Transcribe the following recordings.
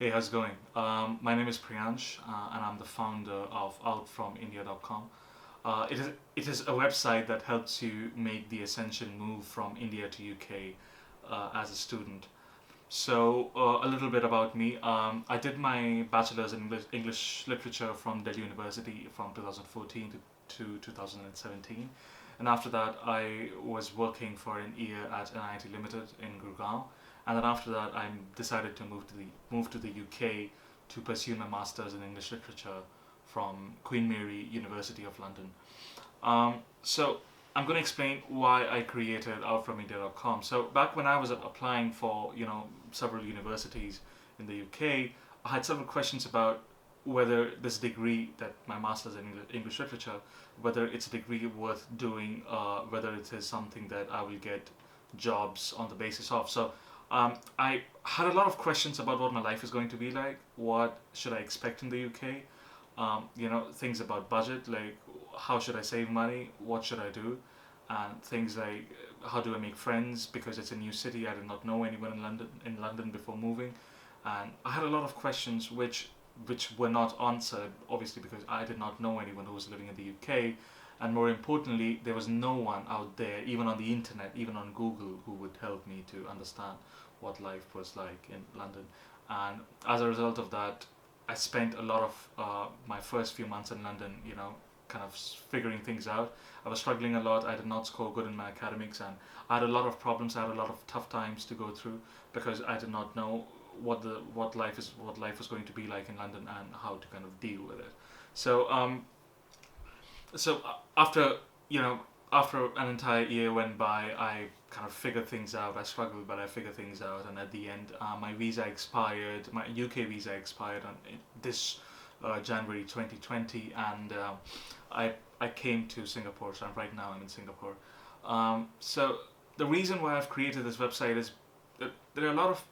Hey, how's it going? My name is Priyansh, and I'm the founder of outfromindia.com. It is a website that helps you make the essential move from India to UK as a student. So, a little bit about me. I did my bachelor's in English literature from Delhi University from 2014 to 2017. And after that, I was working for an year at NIT Limited in Gurgaon. And then after that, I decided to move to the UK to pursue my master's in English literature from Queen Mary University of London. So I'm going to explain why I created outfromindia.com. So back when I was applying for several universities in the UK, I had several questions about whether this degree, that my master's in English literature, whether it's a degree worth doing, whether it is something that I will get jobs on the basis of. So I had a lot of questions about what my life is going to be like, what should I expect in the UK, things about budget, like how should I save money, what should I do, and things like how do I make friends because it's a new city. I did not know anyone in London before moving, and I had a lot of questions which were not answered, obviously because I did not know anyone who was living in the UK, and more importantly, there was no one out there, even on the internet, even on Google, who would help me to understand what life was like in London. And as a result of that, I spent a lot of my first few months in London, kind of figuring things out. I was struggling a lot. I did not score good in my academics, and I had a lot of problems. I had a lot of tough times to go through because I did not know what life was going to be like in London and how to kind of deal with it. So after you know after an entire year went by, I kind of figured things out. I struggled, but I figured things out, and at the end, my visa expired. My UK visa expired on this January 2020, and I came to Singapore. So right now I'm in Singapore. So the reason why I've created this website is that there are a lot of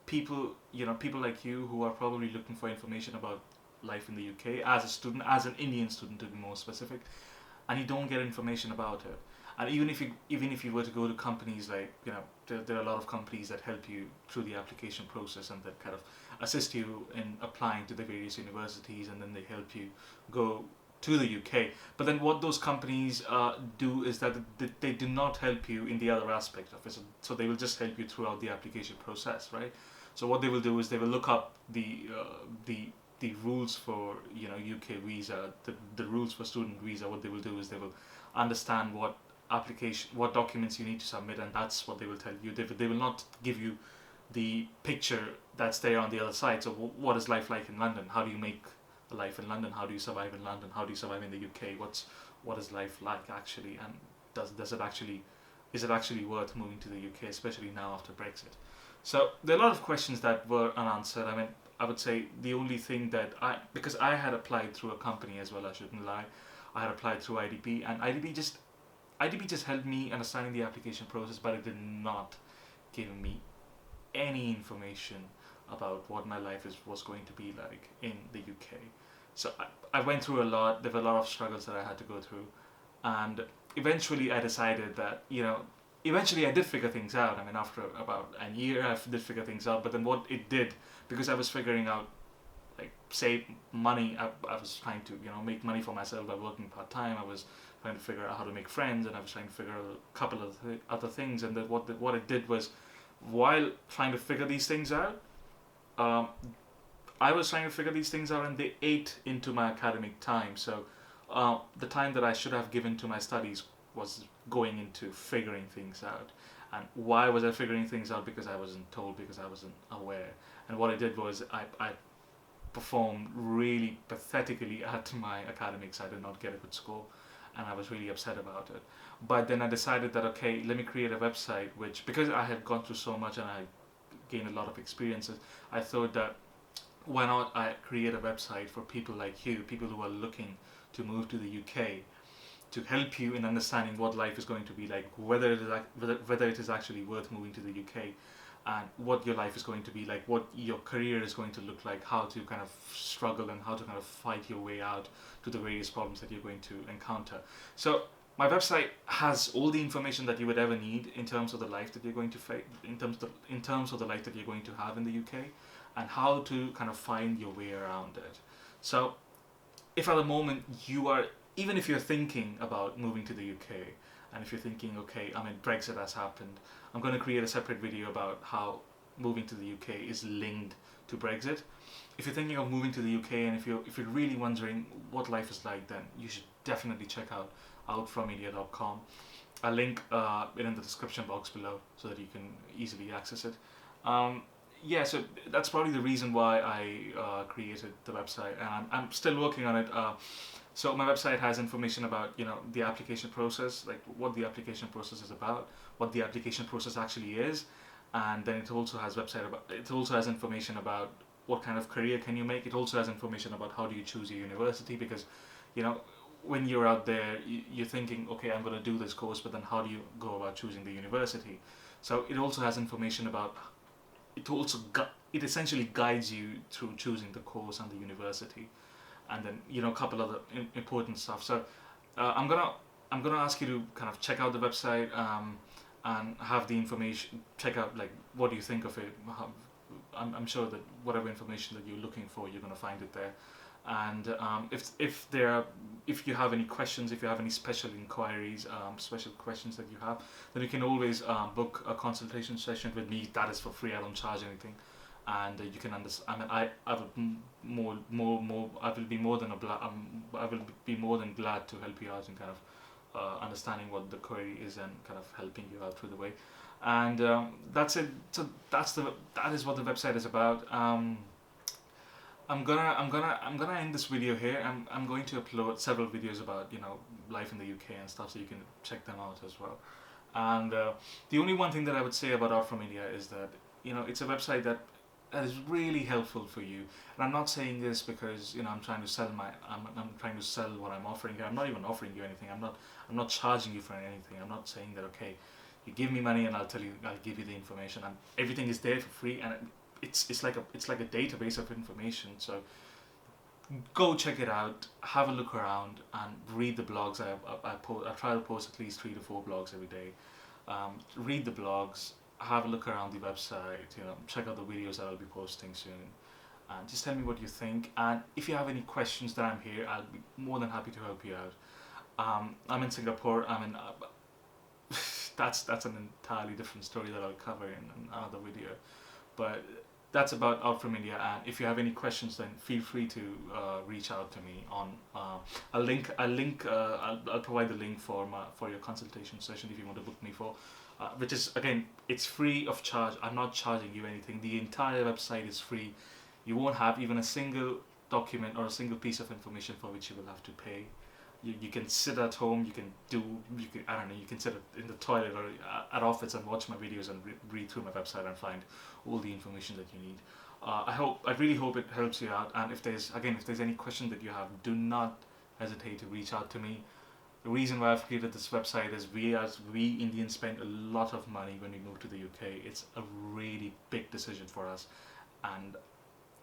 people, people like you who are probably looking for information about life in the UK as a student, as an Indian student to be more specific, and you don't get information about it. And even if you were to go to companies like there are a lot of companies that help you through the application process and that kind of assist you in applying to the various universities, and then they help you go to the UK. But then what those companies do is that they do not help you in the other aspect of it. So they will just help you throughout the application process, right? So what they will do is they will look up the rules for UK visa, the rules for student visa. What they will do is they will understand what documents you need to submit, and that's what they will tell you. They will not give you the picture that's there on the other side. So what is life like in London? How do you make a life in London? How do you survive in London? How do you survive in the UK? What is life like actually? And does it actually is it actually worth moving to the UK, especially now after Brexit? So there are a lot of questions that were unanswered. I mean, I would say the only thing that because I had applied through a company as well, I shouldn't lie. I had applied through IDP, and IDP just helped me understanding the application process, but it did not give me any information about what my life was going to be like in the UK. So I went through a lot. There were a lot of struggles that I had to go through, and eventually I decided that eventually I did figure things out. I mean, after about a year, I did figure things out. But then what it did, because I was figuring out like save money, I was trying to make money for myself by working part time. I was trying to figure out how to make friends, and I was trying to figure out a couple of other things. And that what it did was, while trying to figure these things out, um, I was trying to figure these things out, and they ate into my academic time. So the time that I should have given to my studies was going into figuring things out. And why was I figuring things out? Because I wasn't told, because I wasn't aware. And what I did was I performed really pathetically at my academics. I did not get a good score, and I was really upset about it. But then I decided that, okay, let me create a website, which, because I had gone through so much and I gained a lot of experiences, I thought that why not I create a website for people like you, people who are looking to move to the UK, to help you in understanding what life is going to be like, whether it is actually worth moving to the UK, and what your life is going to be like, what your career is going to look like, how to kind of struggle and how to kind of fight your way out to the various problems that you're going to encounter. So my website has all the information that you would ever need in terms of the life that you're going to face, in terms of the life that you're going to have in the UK, and how to kind of find your way around it. So if at the moment you are, even if you're thinking about moving to the UK, and if you're thinking, okay, I mean, Brexit has happened, I'm going to create a separate video about how moving to the UK is linked to Brexit. If you're thinking of moving to the UK, and if you're really wondering what life is like, then you should definitely check out outfrommedia.com. I'll link it in the description box below so that you can easily access it. Yeah, so that's probably the reason why I created the website, and I'm still working on it. So my website has information about, you know, the application process, like what the application process is about, what the application process actually is, and then it also has information about what kind of career can you make. It also has information about how do you choose your university, because, you know, when you're out there, you're thinking, okay, I'm going to do this course, but then how do you go about choosing the university? So it also has information about, it essentially guides you through choosing the course and the university, and then, you know, a couple other important stuff. So I'm gonna ask you to kind of check out the website, and have the information. Check out, like, what do you think of it? I'm sure that whatever information that you're looking for, you're gonna find it there. And if you have any questions, if you have any special inquiries, special questions that you have, then you can always book a consultation session with me. That is for free. I don't charge anything, and you can understand. I mean, I will be more than I will be more than glad to help you out in kind of understanding what the query is and kind of helping you out through the way. And that's it. So that is what the website is about. I'm gonna end this video here. I'm going to upload several videos about, you know, life in the UK and stuff, so you can check them out as well. And the only one thing that I would say about Art from India is that, you know, it's a website that is really helpful for you. And I'm not saying this because, you know, I'm trying to sell what I'm offering you. I'm not even offering you anything. I'm not charging you for anything. I'm not saying that, okay, you give me money and I'll give you the information, and everything is there for free, and it's like a database of information. So go check it out, have a look around, and read the blogs. I try to post at least 3 to 4 blogs every day. Read the blogs, have a look around the website, you know, check out the videos that I'll be posting soon, and just tell me what you think. And if you have any questions, then I'm here. I'll be more than happy to help you out. I'm in Singapore. That's an entirely different story that I'll cover in another video. But that's about Out from India, and if you have any questions, then feel free to reach out to me on. I'll provide the link for your consultation session if you want to book me for, which is, again, it's free of charge. I'm not charging you anything. The entire website is free. You won't have even a single document or a single piece of information for which you will have to pay. You can sit at home, you can sit in the toilet or at office and watch my videos and read through my website and find all the information that you need. I really hope it helps you out, and if there's any question that you have, do not hesitate to reach out to me. The reason why I've created this website is we Indians spend a lot of money when we move to the UK. It's a really big decision for us, and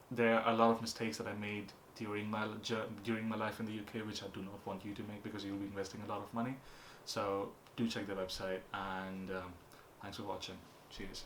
there are a lot of mistakes that I made during my life in the UK, which I do not want you to make, because you'll be investing a lot of money. So do check the website, and thanks for watching. Cheers.